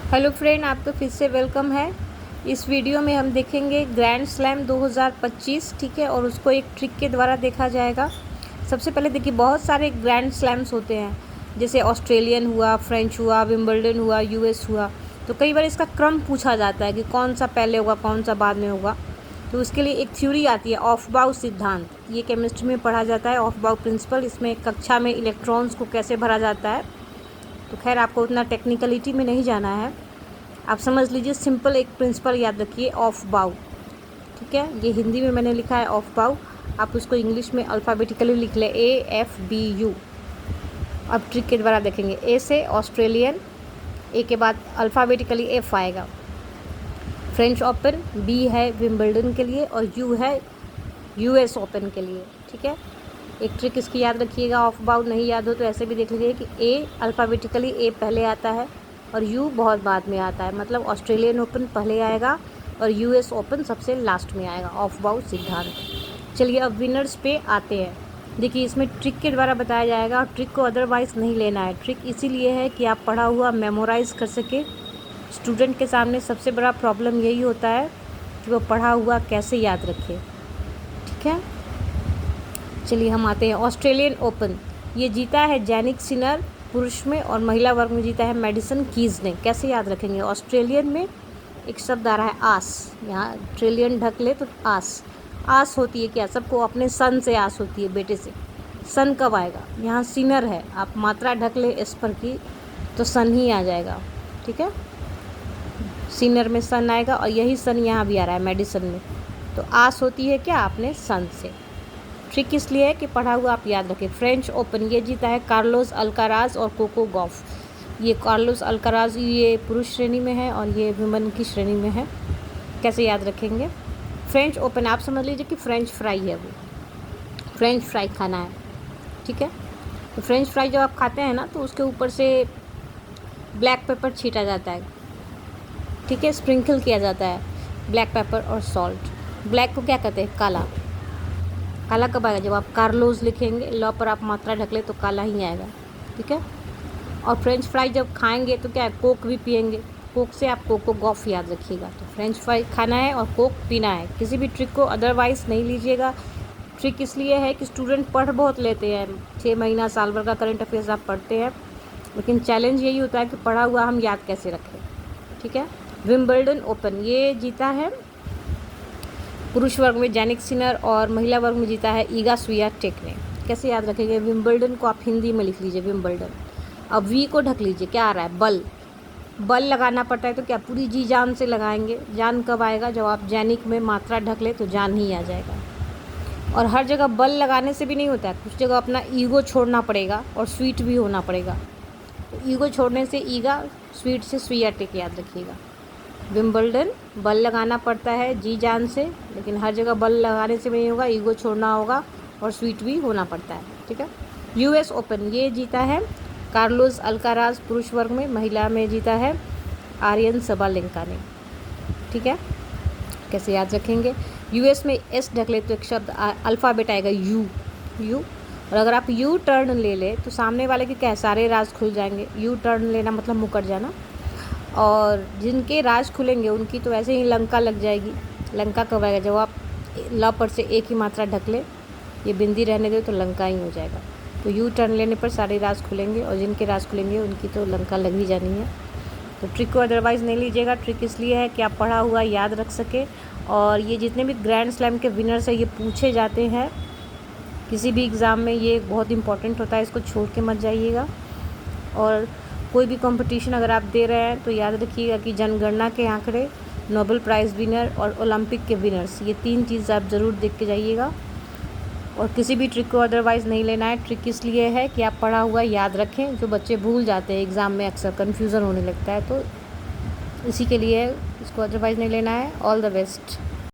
Hello friend, आपका फिर से वेलकम है। इस वीडियो में हम देखेंगे ग्रैंड स्लैम 2025, ठीक है, और उसको एक ट्रिक के द्वारा देखा जाएगा। सबसे पहले देखिए, बहुत सारे ग्रैंड स्लैम्स होते हैं, जैसे ऑस्ट्रेलियन हुआ, फ्रेंच हुआ, विंबलडन हुआ, यूएस हुआ। तो कई बार इसका क्रम पूछा जाता है कि कौन सा पहले होगा, कौन सा बाद में होगा। तो उसके लिए एक थ्योरी आती है, ऑफ-बाउ सिद्धांत। ये केमिस्ट्री में पढ़ा जाता है, ऑफ-बाउ प्रिंसिपल। इसमें कक्षा में इलेक्ट्रॉन्स को कैसे भरा जाता है। तो खैर, आपको उतना टेक्निकलिटी में नहीं जाना है, आप समझ लीजिए। सिंपल एक प्रिंसिपल याद रखिए, ऑफ बाउ, ठीक है। ये हिंदी में मैंने लिखा है ऑफ बाउ, आप उसको इंग्लिश में अल्फ़ाबेटिकली लिख लें, AFBU। अब ट्रिक के द्वारा देखेंगे। ए से ऑस्ट्रेलियन, ए के बाद अल्फ़ाबेटिकली F आएगा, फ्रेंच ओपन। बी है विंबलडन के लिए, और यू है US ओपन के लिए, ठीक है। एक ट्रिक इसकी याद रखिएगा, ऑफ बाउ नहीं याद हो तो ऐसे भी देख लीजिए कि ए अल्फ़ाबेटिकली ए पहले आता है और यू बहुत बाद में आता है। मतलब ऑस्ट्रेलियन ओपन पहले आएगा और US ओपन सबसे लास्ट में आएगा, ऑफ बाउ सिद्धांत। चलिए अब विनर्स पे आते हैं। देखिए, इसमें ट्रिक के द्वारा बताया जाएगा और ट्रिक को अदरवाइज़ नहीं लेना है। ट्रिक इसीलिए है कि आप पढ़ा हुआ मेमोराइज़ कर सके। स्टूडेंट के सामने सबसे बड़ा प्रॉब्लम यही होता है कि वो पढ़ा हुआ कैसे याद रखे, ठीक है। चलिए हम आते हैं ऑस्ट्रेलियन ओपन। ये जीता है जैनिक सिनर पुरुष में, और महिला वर्ग में जीता है मैडिसन कीज ने। कैसे याद रखेंगे? ऑस्ट्रेलियन में एक शब्द आ रहा है आस, यहाँ ट्रिलियन ढक ले तो आस। आस होती है क्या? सबको अपने सन से आस होती है, बेटे से। सन कब आएगा? यहाँ सिनर है, आप मात्रा ढक ले इस पर की तो सन ही आ जाएगा, ठीक है। सिनर में सन आएगा, और यही सन यहाँ भी आ रहा है मेडिसन में। तो आस होती है क्या? अपने सन से। ट्रिक इसलिए है कि पढ़ा हुआ आप याद रखें। फ्रेंच ओपन ये जीता है कार्लोस अल्काराज और कोको गॉफ। ये कार्लोस अल्काराज ये पुरुष श्रेणी में है और ये वुमेन की श्रेणी में है। कैसे याद रखेंगे? फ्रेंच ओपन आप समझ लीजिए कि फ्रेंच फ्राई है, वो फ्रेंच फ्राई खाना है, ठीक है। तो फ्रेंच फ्राई जब आप खाते हैं ना, तो उसके ऊपर से ब्लैक पेपर छीटा जाता है, ठीक है, स्प्रिंकल किया जाता है ब्लैक पेपर और सॉल्ट। ब्लैक को क्या कहते हैं? काला। काला कब आएगा? जब आप कार्लोस लिखेंगे, लॉ पर आप मात्रा ढक ले तो काला ही आएगा, ठीक है। और फ्रेंच फ्राई जब खाएंगे तो क्या है? कोक भी पिएंगे। कोक से आप कोको गॉफ याद रखिएगा। तो फ्रेंच फ्राई खाना है और कोक पीना है। किसी भी ट्रिक को अदरवाइज़ नहीं लीजिएगा। ट्रिक इसलिए है कि स्टूडेंट पढ़ बहुत लेते हैं, 6 महीना साल भर का करंट अफेयर्स आप पढ़ते हैं, लेकिन चैलेंज यही होता है कि पढ़ा हुआ हम याद कैसे रखें, ठीक है। विंबलडन ओपन ये जीता है पुरुष वर्ग में जैनिक सिनर, और महिला वर्ग में जीता है ईगा स्वियाटेक ने। कैसे याद रखेंगे? विंबलडन को आप हिंदी में लिख लीजिए, विंबलडन। अब वी को ढक लीजिए, क्या आ रहा है? बल। बल लगाना पड़ता है तो क्या पूरी जी जान से लगाएंगे। जान कब आएगा? जब आप जैनिक में मात्रा ढक ले तो जान ही आ जाएगा। और हर जगह बल लगाने से भी नहीं होता है, कुछ जगह अपना ईगो छोड़ना पड़ेगा और स्वीट भी होना पड़ेगा। तो ईगो छोड़ने से ईगा, स्वीट से स्वियाटेक याद रखिएगा। विंबलडन बल लगाना पड़ता है जी जान से, लेकिन हर जगह बल लगाने से भी नहीं होगा, ईगो छोड़ना होगा और स्वीट भी होना पड़ता है, ठीक है। US ओपन ये जीता है कार्लोस अल्काराज पुरुष वर्ग में, महिला में जीता है आर्यन सबालेंका ने, ठीक है। कैसे याद रखेंगे? US में S ढक ले तो एक शब्द अल्फ़ाबेट आएगा यू। और अगर आप यू टर्न ले ले तो सामने वाले के क्या सारे राज खुल जाएंगे। यू टर्न लेना मतलब मुकर जाना, और जिनके राज खुलेंगे उनकी तो वैसे ही लंका लग जाएगी। लंका कब आएगा? जब आप ल पर से एक ही मात्रा ढक ले, ये बिंदी रहने दे तो लंका ही हो जाएगा। तो यू टर्न लेने पर सारे राज खुलेंगे, और जिनके राज खुलेंगे उनकी तो लंका लग ही जानी है। तो ट्रिक को अदरवाइज़ नहीं लीजिएगा। ट्रिक इसलिए है कि आप पढ़ा हुआ याद रख सके। और ये जितने भी ग्रैंड स्लैम के विनर्स हैं, ये पूछे जाते हैं किसी भी एग्ज़ाम में, ये बहुत इंपॉर्टेंट होता है, इसको छोड़ के मत जाइएगा। और कोई भी कंपटीशन अगर आप दे रहे हैं तो याद रखिएगा कि जनगणना के आंकड़े, नोबेल प्राइज़ विनर और ओलंपिक के विनर्स, ये 3 चीज़ आप ज़रूर देख के जाइएगा। और किसी भी ट्रिक को अदरवाइज़ नहीं लेना है। ट्रिक इसलिए है कि आप पढ़ा हुआ याद रखें, जो बच्चे भूल जाते हैं एग्ज़ाम में, अक्सर कन्फ्यूज़न होने लगता है, तो इसी के लिए इसको अदरवाइज़ नहीं लेना है। All the best.